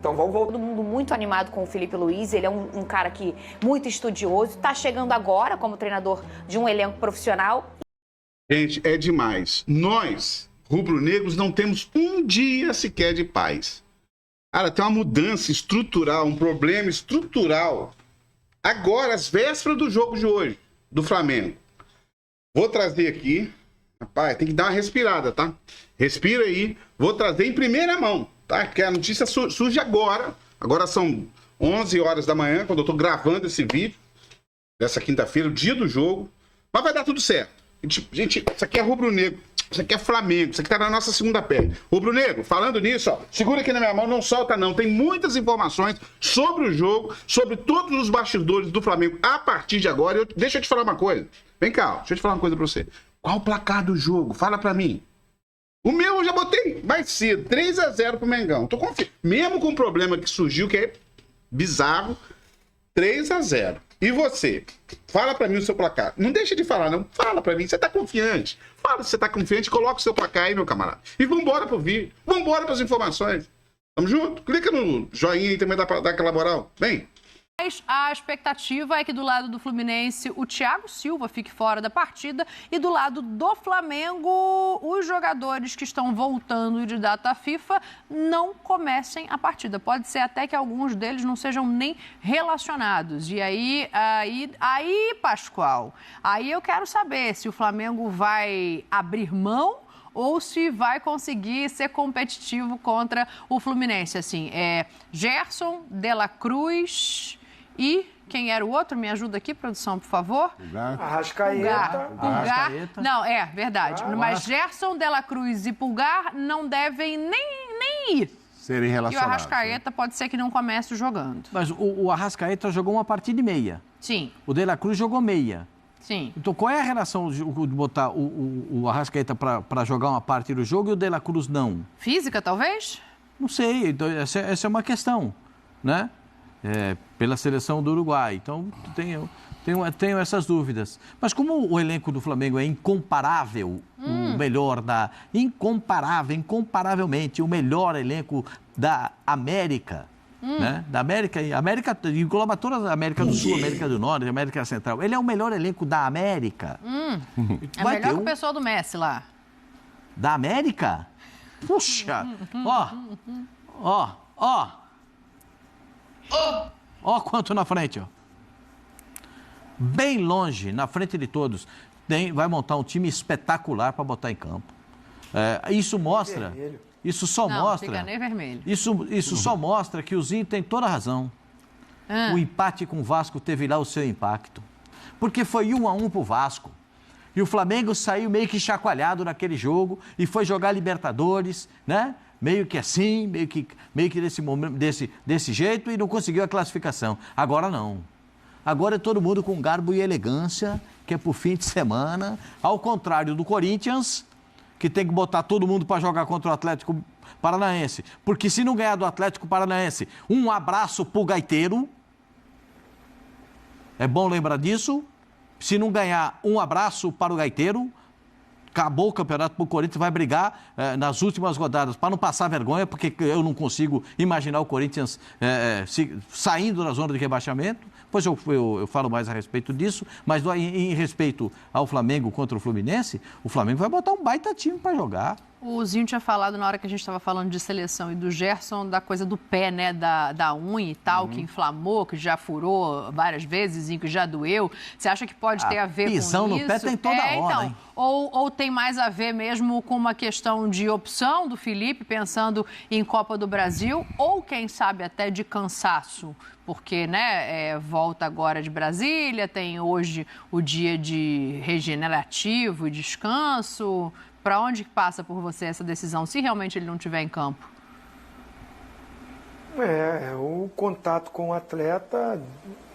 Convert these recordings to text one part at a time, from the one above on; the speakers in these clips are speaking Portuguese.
Então vamos voltar. Todo mundo muito animado com o Filipe Luiz, ele é um cara que muito estudioso, está chegando agora como treinador de um elenco profissional. Gente, é demais. Nós, rubro-negros, não temos um dia sequer de paz. Cara, tem uma mudança estrutural, um problema estrutural. Agora, às vésperas do jogo de hoje, do Flamengo. Vou trazer aqui. Rapaz, tem que dar uma respirada, tá? Respira aí. Vou trazer em primeira mão, tá? Porque a notícia surge agora. Agora são 11 horas da manhã, quando eu tô gravando esse vídeo. Dessa quinta-feira, o dia do jogo. Mas vai dar tudo certo. Gente, isso aqui é rubro-negro. Isso aqui é Flamengo. Isso aqui tá na nossa segunda pele. Rubro-negro, falando nisso, ó. Segura aqui na minha mão, não solta não. Tem muitas informações sobre o jogo, sobre todos os bastidores do Flamengo a partir de agora. Deixa eu te falar uma coisa. Vem cá, ó. Deixa eu te falar uma coisa pra você. Qual o placar do jogo? Fala pra mim. O meu eu já botei mais cedo, 3-0 pro Mengão. Tô confiante. Mesmo com o problema que surgiu, que é bizarro, 3-0. E você? Fala pra mim o seu placar. Não deixa de falar, não. Fala pra mim. Você tá confiante? Fala se você tá confiante, coloca o seu placar aí, meu camarada. E vambora pro vídeo. Vambora pras informações. Tamo junto? Clica no joinha e também dá pra dar aquela moral. Vem. A expectativa é que do lado do Fluminense o Thiago Silva fique fora da partida e do lado do Flamengo os jogadores que estão voltando de data FIFA não comecem a partida. Pode ser até que alguns deles não sejam nem relacionados. E aí, Pascoal, aí eu quero saber se o Flamengo vai abrir mão ou se vai conseguir ser competitivo contra o Fluminense. Assim, Gerson, De La Cruz e quem era o outro? Me ajuda aqui, produção, por favor. Arrascaeta. Pulgar. Não, é verdade. Mas Gerson, De La Cruz e Pulgar não devem nem ir. Serem E o relacionados. Arrascaeta pode ser que não comece jogando. Mas o Arrascaeta jogou uma partida e meia. Sim, O De La Cruz jogou meia. sim. Então, qual é a relação de botar o Arrascaeta para jogar uma parte do jogo e o De La Cruz não? Física, talvez? Não sei, então, essa é uma questão, né? Pela seleção do Uruguai. Então, tenho essas dúvidas. Mas como o elenco do Flamengo é incomparável, o melhor incomparavelmente o melhor elenco da América, né? Da América engloba toda a América do Sul, América do Norte, América Central. Ele é o melhor elenco da América. É melhor que o pessoal do Messi lá. Da América? Puxa! Ó quanto na frente, ó. Bem longe, na frente de todos. Vai montar um time espetacular para botar em campo. Isso mostra... Isso só mostra... Fica nem vermelho. Isso só mostra que o Zinho tem toda a razão. O empate com o Vasco teve lá o seu impacto. Porque foi 1-1 pro Vasco. E o Flamengo saiu meio que chacoalhado naquele jogo e foi jogar Libertadores, né? Meio que assim, meio que desse jeito e não conseguiu a classificação. Agora não. Agora é todo mundo com garbo e elegância, que é pro fim de semana. Ao contrário do Corinthians, que tem que botar todo mundo para jogar contra o Atlético Paranaense. Porque se não ganhar do Atlético Paranaense, um abraço pro gaiteiro. É bom lembrar disso. Se não ganhar, um abraço para o gaiteiro. Acabou o campeonato pro Corinthians, vai brigar nas últimas rodadas para não passar vergonha, porque eu não consigo imaginar o Corinthians saindo da zona de rebaixamento. Depois eu falo mais a respeito disso, mas em respeito ao Flamengo contra o Fluminense, o Flamengo vai botar um baita time para jogar. O Zinho tinha falado na hora que a gente estava falando de seleção e do Gerson, da coisa do pé, né? Da unha e tal, que inflamou, que já furou várias vezes, Zinho, que já doeu. Você acha que pode ter a ver com isso? Pisão no pé tem toda hora, então, hein? Ou tem mais a ver mesmo com uma questão de opção do Felipe, pensando em Copa do Brasil, ou quem sabe até de cansaço, porque, né, volta agora de Brasília, tem hoje o dia de regenerativo e descanso. Para onde passa por você essa decisão, se realmente ele não estiver em campo? O contato com o atleta,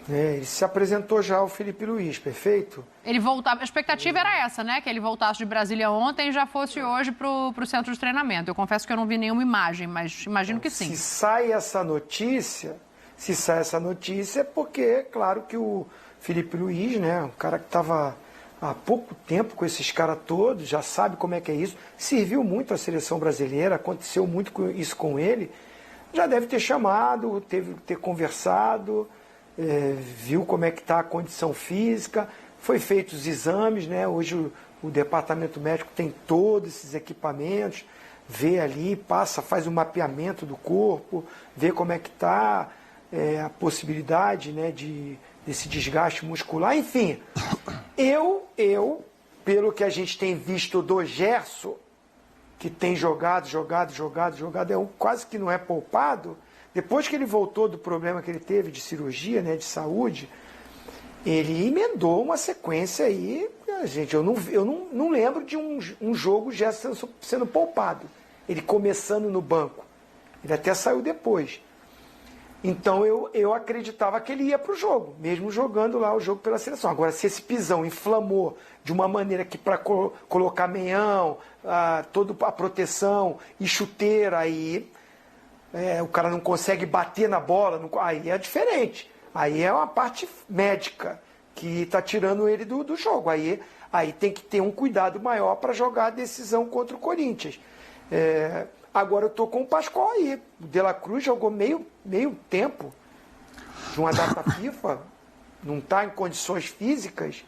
ele se apresentou já ao Filipe Luiz, perfeito? Ele voltava, a expectativa era essa, né? Que ele voltasse de Brasília ontem e já fosse hoje para o centro de treinamento. Eu confesso que eu não vi nenhuma imagem, mas imagino que sim. Se sai essa notícia é porque, claro que o Filipe Luiz, né, um cara que estava há pouco tempo com esses caras todos, já sabe como é que é isso, serviu muito à seleção brasileira, aconteceu muito isso com ele, Já deve ter chamado, teve que ter conversado, viu como é que está a condição física, foi feitos os exames, né? Hoje o departamento médico tem todos esses equipamentos, vê ali, faz um mapeamento do corpo, vê como é que está a possibilidade, né, desse desgaste muscular. Enfim, eu, pelo que a gente tem visto do Gerson, que tem jogado, quase que não é poupado, depois que ele voltou do problema que ele teve de cirurgia, né, de saúde, ele emendou uma sequência aí, gente, eu não lembro de um jogo já sendo poupado, ele começando no banco, ele até saiu depois. Então eu acreditava que ele ia para o jogo, mesmo jogando lá o jogo pela seleção. Agora, se esse pisão inflamou de uma maneira que para colocar meião, toda a proteção e chuteira, aí o cara não consegue bater na bola, aí é diferente. Aí é uma parte médica que está tirando ele do jogo. Aí tem que ter um cuidado maior para jogar a decisão contra o Corinthians. Agora eu estou com o Pascoal aí. O De La Cruz jogou meio tempo de uma data FIFA, não está em condições físicas.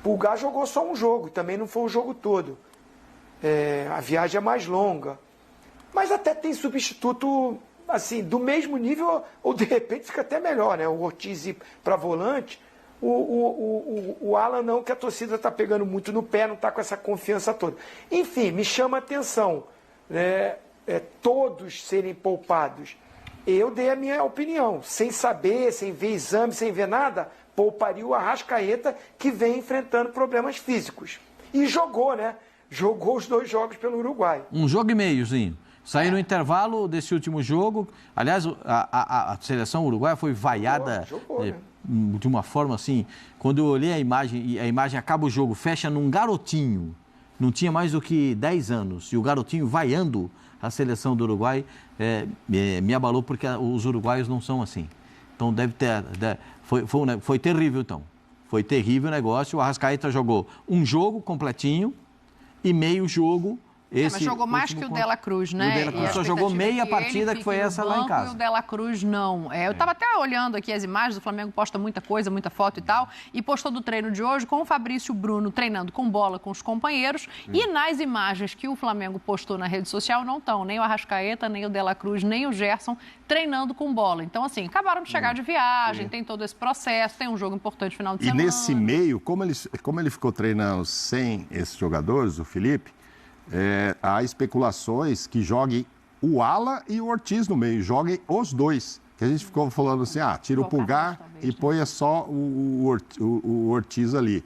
Pulgar jogou só um jogo, também não foi o jogo todo. A viagem é mais longa. Mas até tem substituto assim, do mesmo nível, ou de repente fica até melhor, né? O Ortiz para volante, o Alan não, que a torcida está pegando muito no pé, não está com essa confiança toda. Enfim, me chama a atenção, todos serem poupados. Eu dei a minha opinião, sem saber, sem ver exame, sem ver nada, pouparia o Arrascaeta, que vem enfrentando problemas físicos. E jogou, né? Jogou os 2 jogos pelo Uruguai. Um jogo e meiozinho. Saiu no intervalo desse último jogo. Aliás, a seleção uruguaia foi vaiada de uma forma assim. Quando eu olhei a imagem, e a imagem acaba o jogo, fecha num garotinho. Não tinha mais do que 10 anos. E o garotinho vaiando a seleção do Uruguai me abalou, porque os uruguaios não são assim. Então deve ter... Foi terrível, então. Foi terrível o negócio. O Arrascaeta jogou um jogo completinho e meio jogo... mas jogou mais que o De La Cruz, né? O De La Cruz só jogou meia partida, que foi essa lá em casa. E o De La Cruz não. Eu estava até olhando aqui as imagens, o Flamengo posta muita coisa, muita foto e tal, e postou do treino de hoje com o Fabrício Bruno treinando com bola com os companheiros, e nas imagens que o Flamengo postou na rede social não estão nem o Arrascaeta, nem o De La Cruz, nem o Gerson treinando com bola. Então, assim, acabaram de chegar de viagem, tem todo esse processo, tem um jogo importante no final de semana. E nesse meio, como ele ficou treinando sem esses jogadores, o Felipe, há especulações que joguem o Ala e o Ortiz no meio, joguem os dois. Que a gente ficou falando assim, tira o Pulgar e ponha só o Ortiz ali.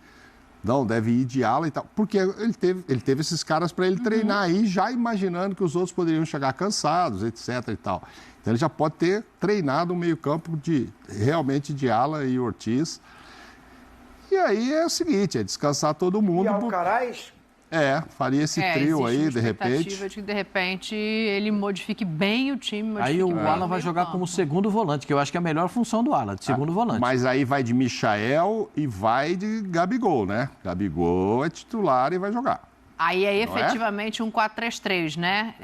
Não, deve ir de ala e tal. Porque ele teve esses caras para ele treinar aí, já imaginando que os outros poderiam chegar cansados, etc. e tal. Então ele já pode ter treinado o meio-campo realmente de Ala e Ortiz. E aí é o seguinte, é descansar todo mundo. E Alcaraz? Faria esse trio aí, de repente. De que, de repente, ele modifique bem o time. Aí o Alan vai jogar como segundo volante, que eu acho que é a melhor função do Alan, de segundo volante. Mas aí vai de Michael e vai de Gabigol, né? Gabigol é titular e vai jogar. Aí é efetivamente um 4-3-3, né?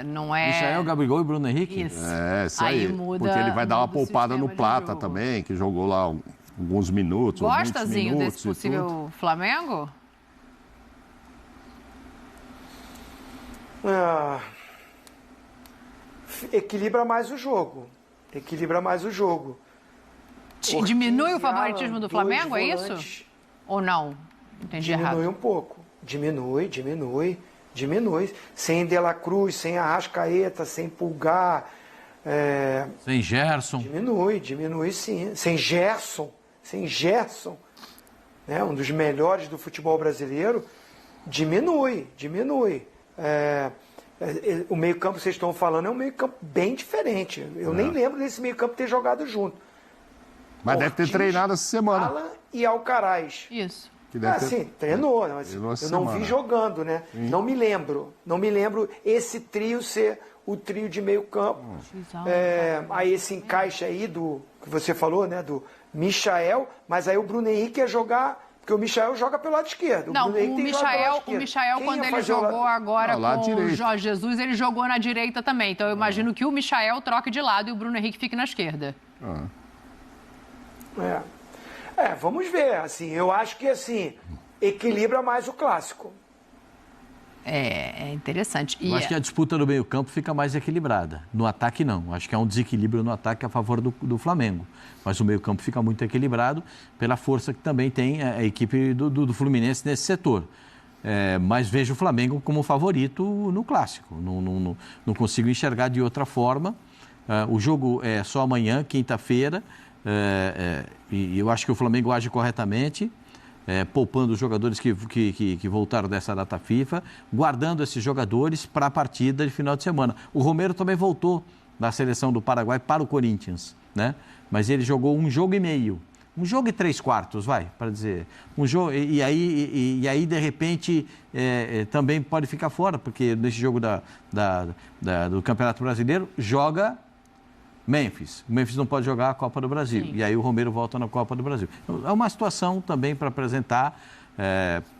Não é... Michael, Gabigol e Bruno Henrique? Isso aí. Muda, porque ele vai dar uma poupada no Plata também, que jogou lá alguns minutos. Gostazinho desse possível Flamengo? Equilibra mais o jogo. Diminui o favoritismo do Flamengo, é isso? Ou não? Entendi errado. Diminui um pouco. Diminui. Sem De La Cruz, sem Arrascaeta, sem Pulgar. Sem Gerson. Diminui sim. Sem Gerson, né? Um dos melhores do futebol brasileiro. Diminui. O meio-campo que vocês estão falando é um meio-campo bem diferente. Eu nem lembro desse meio-campo ter jogado junto. Mas Ortiz, deve ter treinado essa semana. Alan e Alcaraz. Isso. Sim, treinou. Mas eu não vi jogando, né? Não me lembro esse trio ser o trio de meio-campo. Aí esse encaixe aí do que você falou, né? Do Michael, mas aí o Bruno Henrique ia jogar Porque o Michael joga pelo lado esquerdo. Não, Bruno Henrique o tem que jogar pelo lado Michael, esquerdo. quando Quem ia ele fazer o jogou lado- agora lado com o direito. Jorge Jesus, ele jogou na direita também. Então eu imagino que o Michael troque de lado e o Bruno Henrique fique na esquerda. Vamos ver. Assim, eu acho que assim, equilibra mais o clássico. É interessante. E Eu acho que a disputa no meio-campo fica mais equilibrada. No ataque, não. Acho que há um desequilíbrio no ataque a favor do Flamengo. Mas o meio-campo fica muito equilibrado pela força que também tem a equipe do Fluminense nesse setor. Mas vejo o Flamengo como favorito no clássico. Não consigo enxergar de outra forma. O jogo é só amanhã, quinta-feira. E eu acho que o Flamengo age corretamente. Poupando os jogadores que voltaram dessa data FIFA, guardando esses jogadores para a partida de final de semana. O Romero também voltou da seleção do Paraguai para o Corinthians, né? Mas ele jogou um jogo e meio. Um jogo e 3/4, vai, para dizer. Um jogo, e aí, de repente, também pode ficar fora, porque nesse jogo do Campeonato Brasileiro, joga Memphis. O Memphis não pode jogar a Copa do Brasil. Sim. Sim. E aí o Romero volta na Copa do Brasil. É uma situação também para apresentar,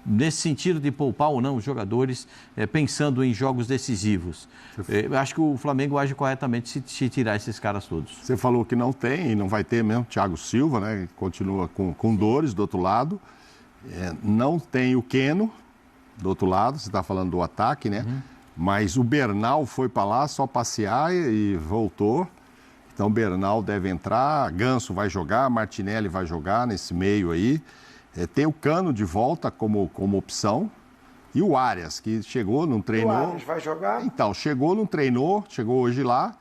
nesse sentido de poupar ou não os jogadores, pensando em jogos decisivos. Eu acho que o Flamengo age corretamente se tirar esses caras todos. Você falou que não tem, e não vai ter mesmo, Thiago Silva, né? Continua com dores do outro lado. Não tem o Keno do outro lado, você está falando do ataque, né? Mas o Bernal foi para lá só passear e voltou. Então, o Bernal deve entrar, Ganso vai jogar, Martinelli vai jogar nesse meio aí. Tem o Cano de volta como opção. E o Arias, que chegou, não treinou. O Arias vai jogar? Então, chegou, não treinou, chegou hoje lá.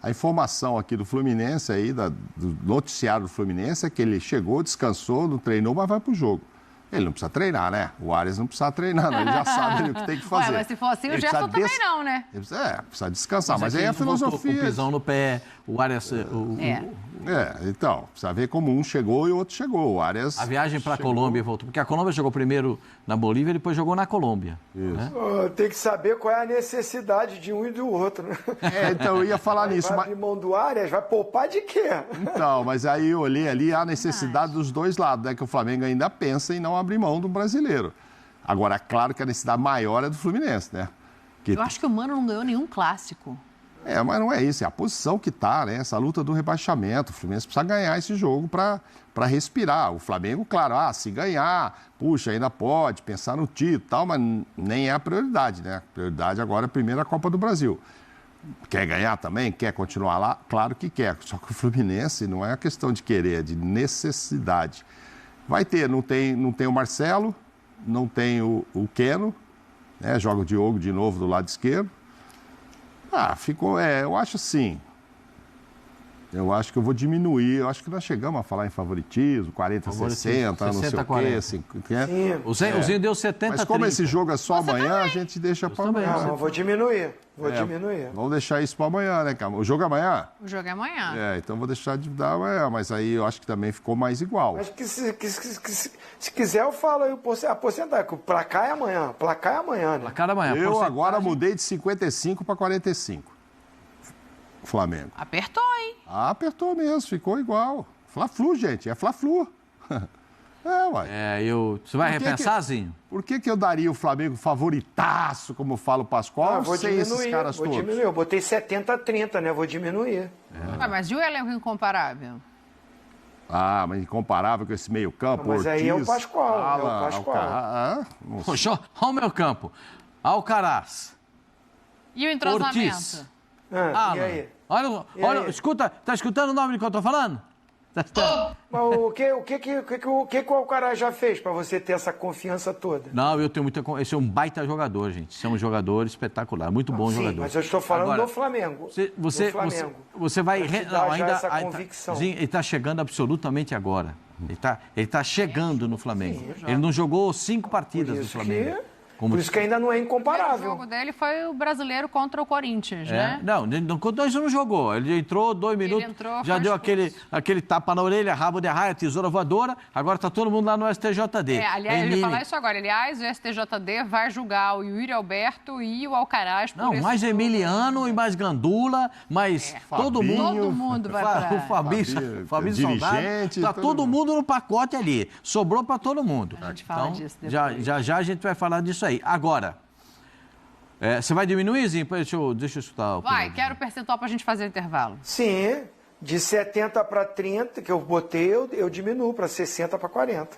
A informação aqui do Fluminense, aí, do noticiário do Fluminense, é que ele chegou, descansou, não treinou, mas vai pro jogo. Ele não precisa treinar, né? O Arias não precisa treinar, não. Ele já sabe o que tem que fazer. Ué, mas se for assim, o Ele Gerson precisa também não, né? Ele precisa descansar. Mas aí aqui é a ele não voltou filosofia. com o pisão no pé, o Arias... Então, precisa ver como um chegou e o outro chegou. O Arias A viagem para a chegou. Colômbia voltou, porque a Colômbia jogou primeiro na Bolívia e depois jogou na Colômbia. Né? Tem que saber qual é a necessidade de um e do outro, né? Então eu ia falar nisso. Vai Mas... abrir mão do Arias, vai poupar de quê? Então, mas aí eu olhei ali a necessidade dos dois lados, né? Que o Flamengo ainda pensa em não abrir mão do brasileiro. Agora, é claro que a necessidade maior é do Fluminense, né? Que... Eu acho que o Mano não ganhou nenhum clássico. Mas não é isso, é a posição que tá, né? Essa luta do rebaixamento. O Fluminense precisa ganhar esse jogo para respirar. O Flamengo, claro, se ganhar, puxa, ainda pode pensar no título e tal, mas nem é a prioridade, né? A prioridade agora é primeiro a Copa do Brasil. Quer ganhar também? Quer continuar lá? Claro que quer. Só que o Fluminense não é uma questão de querer, é de necessidade. Vai ter, não tem o Marcelo, não tem o Keno, né? Joga o Diogo de novo do lado esquerdo. Ficou, eu acho assim, eu acho que eu vou diminuir, eu acho que nós chegamos a falar em favoritismo, 40-60, não sei o quê, 50. O Zinho deu 70-30. Mas como esse jogo é só amanhã, a gente deixa para amanhã. Não, vou diminuir. Vamos deixar isso para amanhã, né, cara? O jogo é amanhã? O jogo é amanhã. Então vou deixar de dar amanhã, mas aí eu acho que também ficou mais igual. Mas que se quiser eu falo aí a porcentagem, que o placar é amanhã, né? Placar amanhã. Eu porcentagem. agora mudei de 55 para 45. Flamengo. Apertou, hein? Apertou mesmo, ficou igual. Fla-Flu, gente, é Fla-Flu. Uai. Você vai repensar, Zinho? Por que eu daria o Flamengo favoritaço, como fala o Pascoal, Vou sem esses caras vou todos? diminuir. Eu botei 70-30, né? Vou diminuir. Mas e o elenco incomparável? Mas incomparável com esse meio campo, Mas aí é o Ortiz, Pascoal, Alan, Poxa, olha o meu campo. Alcaraz. E o entrosamento? Ortiz. E aí? Olha, aí? escuta, tá escutando o nome que eu tô falando? Mas o que o Alcaraz já fez para você ter essa confiança toda? Não, eu tenho muita. Esse é um baita jogador, gente. Esse é um jogador espetacular, muito bom jogador. Mas eu estou falando Agora, do Flamengo. Você vai. Essa convicção. Ele está chegando absolutamente agora. Ele tá chegando no Flamengo. Ele não jogou 5 partidas no Flamengo. Por isso que ainda não é incomparável. O jogo dele foi o brasileiro contra o Corinthians, né? Não, dois não jogou. Ele entrou 2 minutos, já deu aquele tapa na orelha, rabo de arraia, tesoura voadora. Agora tá todo mundo lá no STJD. Aliás, eu ia falar isso agora. Aliás, o STJD vai julgar o Yuri Alberto e o Alcaraz por esse mais Emiliano e mais Gandula, mas todo mundo vai pra... O Fabinho Soldado, tá todo mundo no pacote ali. Sobrou para todo mundo. A gente fala disso depois. Já a gente vai falar disso aí. Agora, você vai diminuir, Zinho? Deixa eu escutar. Quero o percentual para a gente fazer o intervalo. Sim, de 70 para 30, que eu botei, eu diminuo para 60 para 40.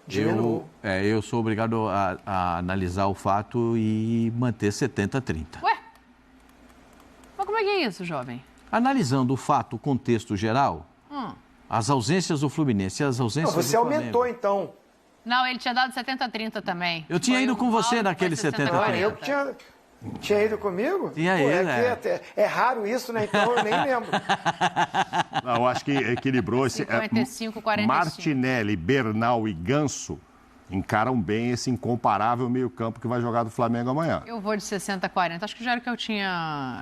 Diminuo. Eu sou obrigado a analisar o fato e manter 70-30. Ué? Mas como é que é isso, jovem? Analisando o fato, o contexto geral, as ausências do Fluminense e as ausências do Flamengo... Você aumentou, então. Não, ele tinha dado 70-30 também. Eu tinha ido com você naquele 70-30. Eu tinha ido comigo? Tinha ido, É raro isso, né? Então eu nem lembro. Não, eu acho que equilibrou. 55-45. Martinelli, Bernal e Ganso encaram bem esse incomparável meio-campo que vai jogar do Flamengo amanhã. Eu vou de 60-40. Acho que já era o que eu tinha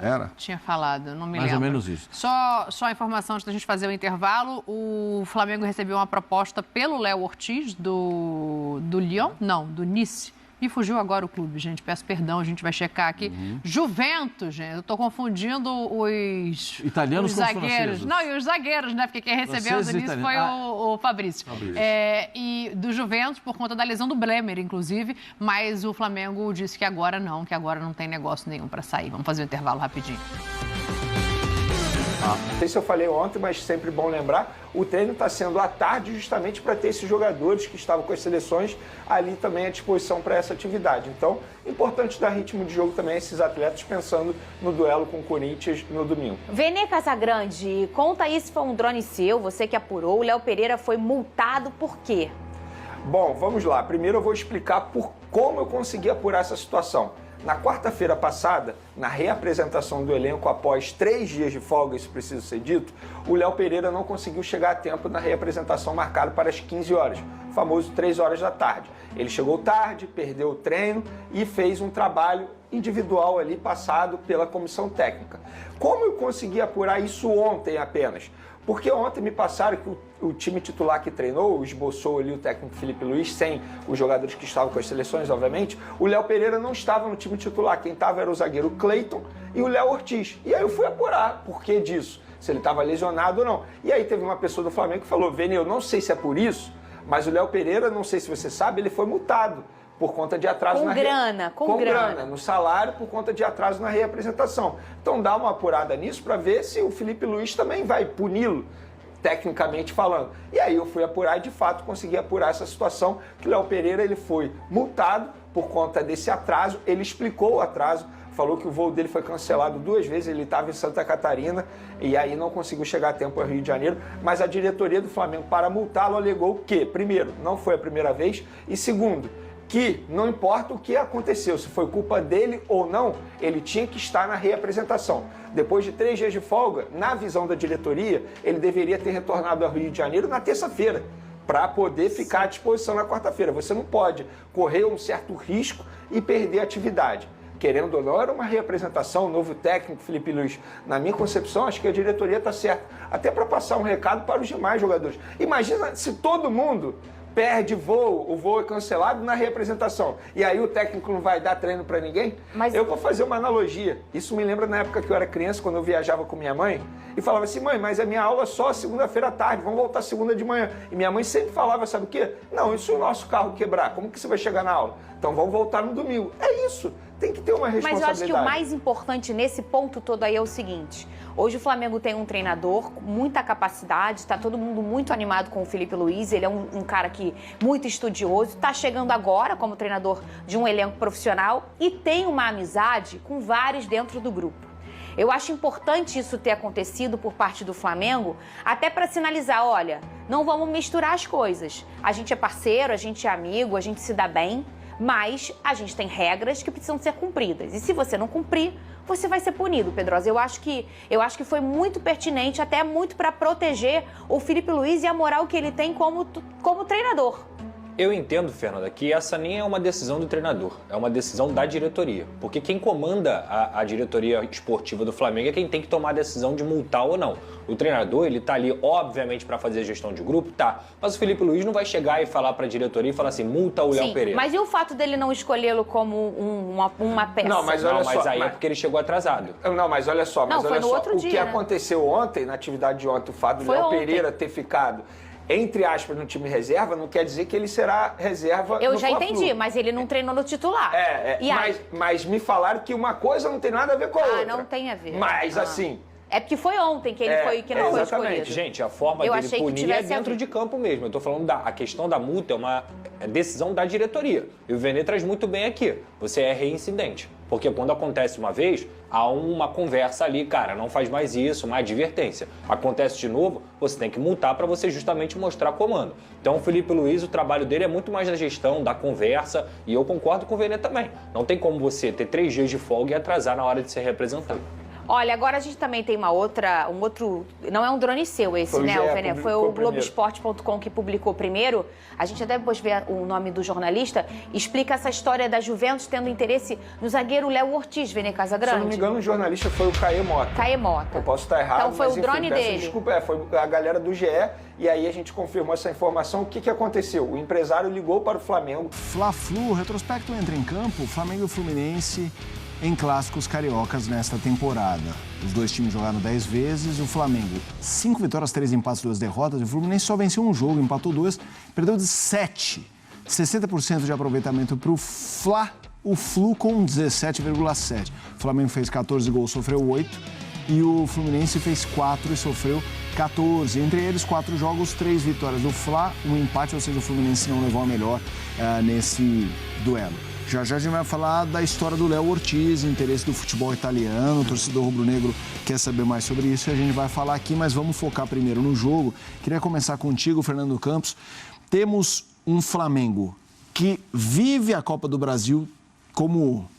falado, não me lembro. Mais ou menos isso. Só a informação antes da gente fazer o intervalo. O Flamengo recebeu uma proposta pelo Léo Ortiz do Lyon? Não, do Nice. Me fugiu agora o clube, gente. Peço perdão, a gente vai checar aqui. Juventus, gente. Eu estou confundindo os... Italianos os com zagueiros. franceses. Não, e os zagueiros, né? Porque quem recebeu o Nice foi o Fabrício. E do Juventus, por conta da lesão do Bremer, inclusive. Mas o Flamengo disse que agora não tem negócio nenhum para sair. Vamos fazer um intervalo rapidinho. Não sei se eu falei ontem, mas sempre bom lembrar, o treino está sendo à tarde justamente para ter esses jogadores que estavam com as seleções ali também à disposição para essa atividade. Então, importante dar ritmo de jogo também a esses atletas pensando no duelo com o Corinthians no domingo. Vene Casagrande, conta aí se foi um drone seu, você que apurou, o Léo Pereira foi multado por quê? Bom, vamos lá. Primeiro eu vou explicar como eu consegui apurar essa situação. Na quarta-feira passada, na reapresentação do elenco após 3 dias de folga, isso precisa ser dito, o Léo Pereira não conseguiu chegar a tempo na reapresentação marcada para as 15 horas, o famoso 3 horas da tarde. Ele chegou tarde, perdeu o treino e fez um trabalho individual ali passado pela comissão técnica. Como eu consegui apurar isso ontem apenas? Porque ontem me passaram que o time titular que treinou, esboçou ali o técnico Felipe Luiz, sem os jogadores que estavam com as seleções, obviamente, o Léo Pereira não estava no time titular. Quem estava era o zagueiro Cleiton e o Léo Ortiz. E aí eu fui apurar por que disso, se ele estava lesionado ou não. E aí teve uma pessoa do Flamengo que falou, Vene, eu não sei se é por isso, mas o Léo Pereira, não sei se você sabe, ele foi multado por conta de atraso com grana no salário, por conta de atraso na reapresentação. Então dá uma apurada nisso para ver se o Felipe Luiz também vai puni-lo, tecnicamente falando. E aí eu fui apurar e de fato consegui apurar essa situação, que o Léo Pereira ele foi multado por conta desse atraso, ele explicou o atraso, falou que o voo dele foi cancelado 2 vezes, ele estava em Santa Catarina e aí não conseguiu chegar a tempo ao Rio de Janeiro, mas a diretoria do Flamengo, para multá-lo, alegou que, primeiro, não foi a primeira vez, e segundo, que não importa o que aconteceu, se foi culpa dele ou não, ele tinha que estar na reapresentação. Depois de 3 dias de folga, na visão da diretoria, ele deveria ter retornado ao Rio de Janeiro na terça-feira, para poder ficar à disposição na quarta-feira. Você não pode correr um certo risco e perder a atividade. Querendo ou não, era uma reapresentação, um novo técnico, Felipe Luiz. Na minha concepção, acho que a diretoria está certa. Até para passar um recado para os demais jogadores. Imagina se todo mundo perde voo, o voo é cancelado na reapresentação. E aí o técnico não vai dar treino para ninguém? Mas... Eu vou fazer uma analogia. Isso me lembra na época que eu era criança, quando eu viajava com minha mãe, e falava assim, mãe, mas a minha aula é só segunda-feira à tarde, vamos voltar segunda de manhã. E minha mãe sempre falava, sabe o quê? Não, e se o nosso carro quebrar, como que você vai chegar na aula? Então vamos voltar no domingo. É isso. Tem que ter uma responsabilidade. Mas eu acho que o mais importante nesse ponto todo aí é o seguinte. Hoje o Flamengo tem um treinador com muita capacidade, está todo mundo muito animado com o Felipe Luiz, ele é um cara que muito estudioso, está chegando agora como treinador de um elenco profissional e tem uma amizade com vários dentro do grupo. Eu acho importante isso ter acontecido por parte do Flamengo, até para sinalizar, olha, não vamos misturar as coisas. A gente é parceiro, a gente é amigo, a gente se dá bem, mas a gente tem regras que precisam ser cumpridas. E se você não cumprir, você vai ser punido, Pedrosa. Eu acho que foi muito pertinente, até muito para proteger o Felipe Luiz e a moral que ele tem como treinador. Eu entendo, Fernanda, que essa nem é uma decisão do treinador, é uma decisão da diretoria. Porque quem comanda a diretoria esportiva do Flamengo é quem tem que tomar a decisão de multar ou não. O treinador, ele tá ali, obviamente, para fazer a gestão de grupo, tá. Mas o Felipe Luiz não vai chegar e falar para a diretoria e falar assim, multa o Léo Pereira. Mas e o fato dele não escolhê-lo como uma peça? Não, mas olha só. Mas aí é porque ele chegou atrasado. Não, mas olha só. Não, foi no outro dia, o que né? aconteceu ontem, na atividade de ontem, o fato do Léo Pereira ter ficado, entre aspas, no time reserva, não quer dizer que ele será reserva Eu no já Fla-Flu. entendi, mas ele não treinou no titular. Mas me falaram que uma coisa não tem nada a ver com a outra. Não tem a ver. Mas, assim... É porque foi ontem que ele que não foi escolhido. Gente, a forma dele punir é dentro de campo mesmo. Eu tô falando a questão da multa é uma decisão da diretoria. E o Vene traz muito bem aqui. Você é reincidente. Porque quando acontece uma vez, há uma conversa ali, cara, não faz mais isso, uma advertência. Acontece de novo, você tem que multar para você justamente mostrar comando. Então o Felipe Luiz, o trabalho dele é muito mais da gestão, da conversa, e eu concordo com o Vene também. Não tem como você ter 3 dias de folga e atrasar na hora de ser representado. Olha, agora a gente também tem um outro, não é um drone seu esse, né, o Vene? Foi o Globoesporte.com que publicou primeiro. A gente até depois vê o nome do jornalista, explica essa história da Juventus tendo interesse no zagueiro Léo Ortiz, Vene Casagrande. Se eu não me engano, o jornalista foi o Caê Mota. Caê Mota. Eu posso estar errado, então foi mas, o drone enfim, dele. Desculpa, foi a galera do GE, e aí a gente confirmou essa informação. O que aconteceu? O empresário ligou para o Flamengo. Fla-Flu, o retrospecto entra em campo, Flamengo e o Fluminense em clássicos cariocas nesta temporada. Os dois times jogaram 10 vezes, o Flamengo 5 vitórias, 3 empates, 2 derrotas, e o Fluminense só venceu um jogo, empatou 2, perdeu de 7. 60% de aproveitamento para o Flu com 17,7. O Flamengo fez 14 gols, sofreu 8, e o Fluminense fez 4 e sofreu 14. Entre eles, 4 jogos, 3 vitórias do Fla, um empate, ou seja, o Fluminense não levou a melhor nesse duelo. Já a gente vai falar da história do Léo Ortiz, interesse do futebol italiano, o torcedor rubro-negro quer saber mais sobre isso e a gente vai falar aqui, mas vamos focar primeiro no jogo. Queria começar contigo, Fernando Campos. Temos um Flamengo que vive a Copa do Brasil como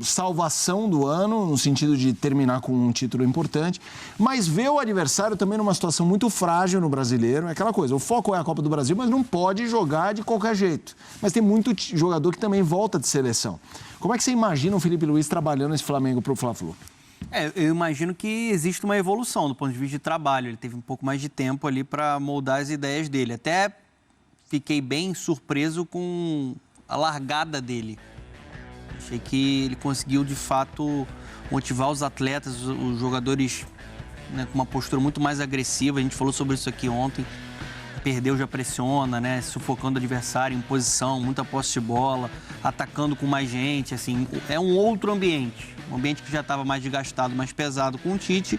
salvação do ano, no sentido de terminar com um título importante, mas vê o adversário também numa situação muito frágil no Brasileiro. É aquela coisa, o foco é a Copa do Brasil, mas não pode jogar de qualquer jeito. Mas tem muito jogador que também volta de seleção. Como é que você imagina o Felipe Luiz trabalhando esse Flamengo para o Fla-Flu? Eu imagino que existe uma evolução do ponto de vista de trabalho. Ele teve um pouco mais de tempo ali para moldar as ideias dele. Até fiquei bem surpreso com a largada dele. Achei que ele conseguiu, de fato, motivar os atletas, os jogadores, né, com uma postura muito mais agressiva. A gente falou sobre isso aqui ontem. Perdeu, já pressiona, né, sufocando o adversário em posição, muita posse de bola, atacando com mais gente. Assim, é um outro ambiente. Um ambiente que já estava mais desgastado, mais pesado com o Tite.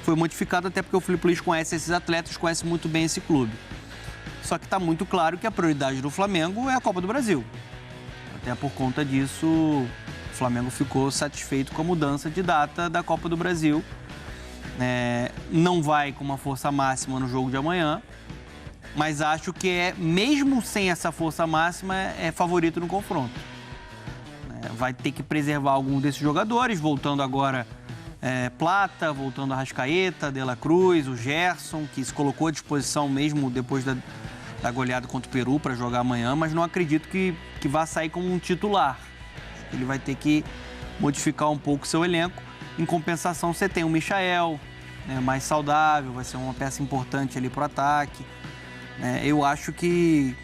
Foi modificado até porque o Felipe Luiz conhece esses atletas, conhece muito bem esse clube. Só que está muito claro que a prioridade do Flamengo é a Copa do Brasil. Até por conta disso, o Flamengo ficou satisfeito com a mudança de data da Copa do Brasil. Não vai com uma força máxima no jogo de amanhã, mas acho que mesmo sem essa força máxima, é favorito no confronto. Vai ter que preservar algum desses jogadores, voltando agora Plata, voltando Arrascaeta, De La Cruz, o Gerson, que se colocou à disposição mesmo depois da goleada contra o Peru para jogar amanhã, mas não acredito que vá sair como um titular. Ele vai ter que modificar um pouco o seu elenco. Em compensação, você tem o Michael, mais saudável, vai ser uma peça importante ali para o ataque. Eu acho que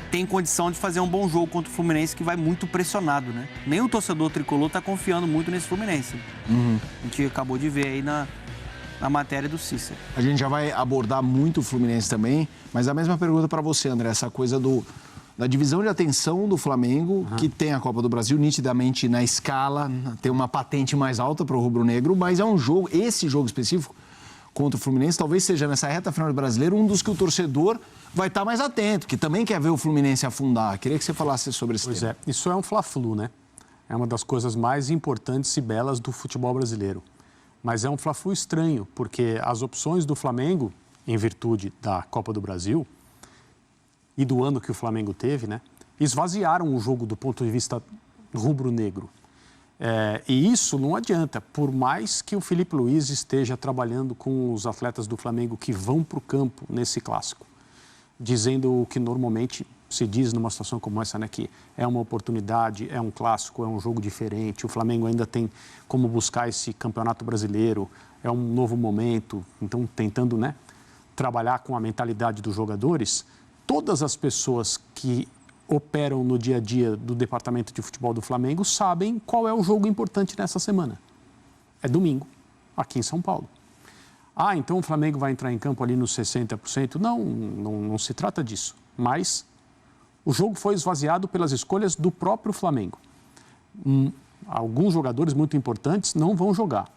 tem condição de fazer um bom jogo contra o Fluminense, que vai muito pressionado, né? Nem o torcedor tricolor está confiando muito nesse Fluminense. A gente acabou de ver aí na matéria do Cícero. A gente já vai abordar muito o Fluminense também, mas a mesma pergunta para você, André, essa coisa da divisão de atenção do Flamengo, que tem a Copa do Brasil nitidamente na escala, tem uma patente mais alta para o rubro-negro, mas é um jogo, esse jogo específico contra o Fluminense, talvez seja nessa reta final do Brasileiro um dos que o torcedor vai estar mais atento, que também quer ver o Fluminense afundar. Queria que você falasse sobre esse tema. Pois é, isso é um Fla-Flu, né? É uma das coisas mais importantes e belas do futebol brasileiro. Mas é um Fla-Flu estranho, porque as opções do Flamengo, em virtude da Copa do Brasil e do ano que o Flamengo teve, né, esvaziaram o jogo do ponto de vista rubro-negro. E isso não adianta, por mais que o Felipe Luiz esteja trabalhando com os atletas do Flamengo que vão para o campo nesse clássico, dizendo o que normalmente se diz numa situação como essa, né, que é uma oportunidade, é um clássico, é um jogo diferente, o Flamengo ainda tem como buscar esse campeonato brasileiro, é um novo momento, então tentando, né, trabalhar com a mentalidade dos jogadores, todas as pessoas que operam no dia a dia do departamento de futebol do Flamengo sabem qual é o jogo importante nessa semana. É domingo, aqui em São Paulo. Ah, então o Flamengo vai entrar em campo ali nos 60%? Não se trata disso, mas o jogo foi esvaziado pelas escolhas do próprio Flamengo. Alguns jogadores muito importantes não vão jogar.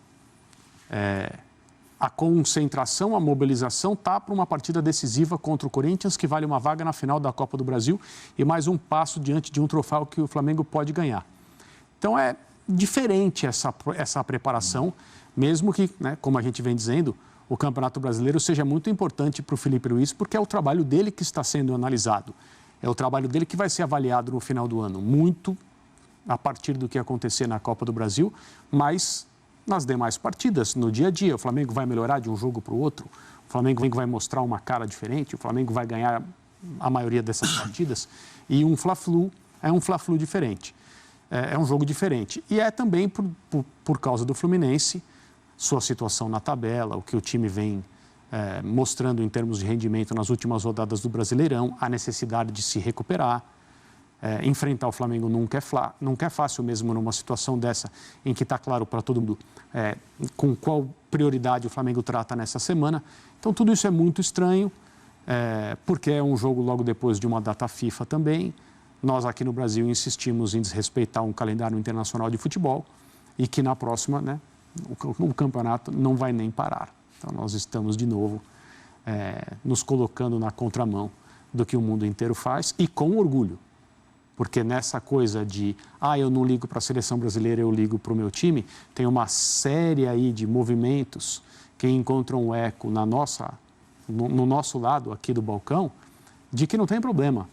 A concentração, a mobilização está para uma partida decisiva contra o Corinthians, que vale uma vaga na final da Copa do Brasil e mais um passo diante de um troféu que o Flamengo pode ganhar. Então é diferente essa preparação, mesmo que, né, como a gente vem dizendo, o Campeonato Brasileiro seja muito importante para o Felipe Luiz, porque é o trabalho dele que está sendo analisado. É o trabalho dele que vai ser avaliado no final do ano, muito a partir do que acontecer na Copa do Brasil, mas nas demais partidas, no dia a dia. O Flamengo vai melhorar de um jogo para o outro, o Flamengo vai mostrar uma cara diferente, o Flamengo vai ganhar a maioria dessas partidas, e um Fla-Flu é um Fla-Flu diferente. É um jogo diferente. E é também por causa do Fluminense, sua situação na tabela, o que o time vem mostrando em termos de rendimento nas últimas rodadas do Brasileirão, a necessidade de se recuperar. Enfrentar o Flamengo nunca é fácil mesmo numa situação dessa, em que está claro para todo mundo com qual prioridade o Flamengo trata nessa semana. Então, tudo isso é muito estranho, porque é um jogo logo depois de uma data FIFA também. Nós aqui no Brasil insistimos em desrespeitar um calendário internacional de futebol e que na próxima, né, o campeonato não vai nem parar. Então, nós estamos de novo nos colocando na contramão do que o mundo inteiro faz e com orgulho. Porque nessa coisa de, eu não ligo para a seleção brasileira, eu ligo para o meu time, tem uma série aí de movimentos que encontram um eco no nosso lado aqui do balcão, de que não tem problema.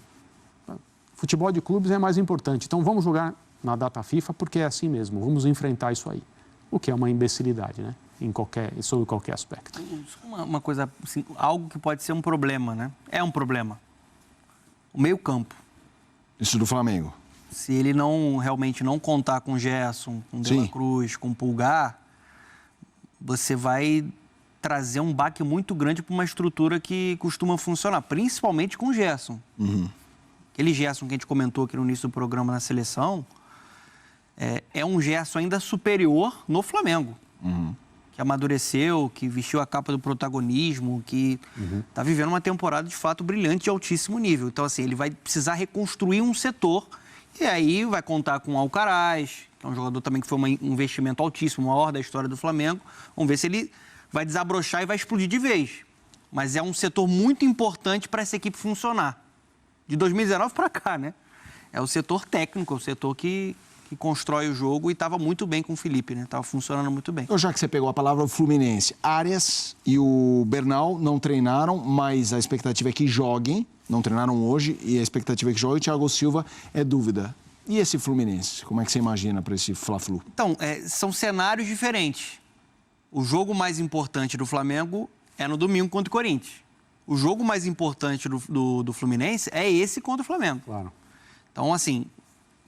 Futebol de clubes é mais importante, então vamos jogar na data FIFA porque é assim mesmo, vamos enfrentar isso aí. O que é uma imbecilidade, né? Sobre qualquer aspecto. Uma coisa, assim, algo que pode ser um problema, né? É um problema. O meio-campo. Isso do Flamengo. Se ele realmente não contar com o Gerson, com o De La Cruz, com o Pulgar, você vai trazer um baque muito grande para uma estrutura que costuma funcionar, principalmente com o Gerson. Uhum. Aquele Gerson que a gente comentou aqui no início do programa na seleção, é um Gerson ainda superior no Flamengo. Uhum. Que amadureceu, que vestiu a capa do protagonismo, que está vivendo uma temporada de fato brilhante de altíssimo nível. Então, assim, ele vai precisar reconstruir um setor e aí vai contar com o Alcaraz, que é um jogador também que foi um investimento altíssimo, o maior da história do Flamengo. Vamos ver se ele vai desabrochar e vai explodir de vez. Mas é um setor muito importante para essa equipe funcionar. De 2019 para cá, né? É o setor técnico, é o setor que constrói o jogo e estava muito bem com o Felipe, né? Estava funcionando muito bem. Então, já que você pegou a palavra, o Fluminense, Arias e o Bernal não treinaram, mas a expectativa é que joguem, não treinaram hoje, e a expectativa é que joguem. O Thiago Silva é dúvida. E esse Fluminense, como é que você imagina para esse Fla-Flu? Então, são cenários diferentes. O jogo mais importante do Flamengo é no domingo contra o Corinthians. O jogo mais importante do Fluminense é esse contra o Flamengo. Claro. Então, assim,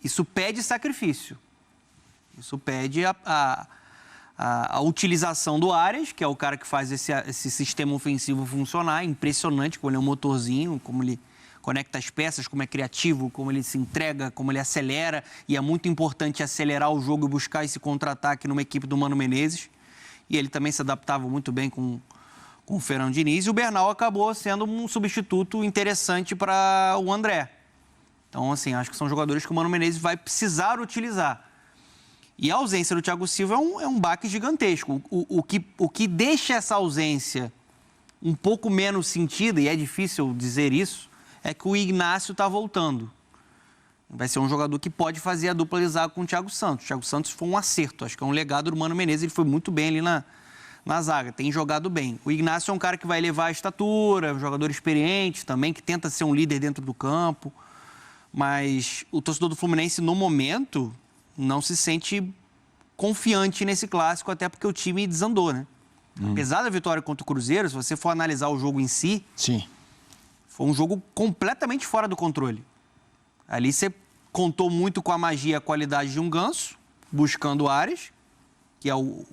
isso pede sacrifício. Isso pede a utilização do Arias, que é o cara que faz esse sistema ofensivo funcionar. Impressionante como ele é um motorzinho, como ele conecta as peças, como é criativo, como ele se entrega, como ele acelera. E é muito importante acelerar o jogo e buscar esse contra-ataque numa equipe do Mano Menezes. E ele também se adaptava muito bem com o Fernando Diniz. E o Bernal acabou sendo um substituto interessante para o André. Então, assim, acho que são jogadores que o Mano Menezes vai precisar utilizar. E a ausência do Thiago Silva é um baque gigantesco. O que deixa essa ausência um pouco menos sentida, e é difícil dizer isso, é que o Ignacio está voltando. Vai ser um jogador que pode fazer a dupla de zaga com o Thiago Santos. O Thiago Santos foi um acerto, acho que é um legado do Mano Menezes, ele foi muito bem ali na zaga, tem jogado bem. O Ignacio é um cara que vai levar a estatura, um jogador experiente também, que tenta ser um líder dentro do campo. Mas o torcedor do Fluminense, no momento, não se sente confiante nesse clássico, até porque o time desandou, né? Apesar da vitória contra o Cruzeiro, se você for analisar o jogo em si, Foi um jogo completamente fora do controle. Ali você contou muito com a magia e a qualidade de um Ganso, buscando áreas, que é o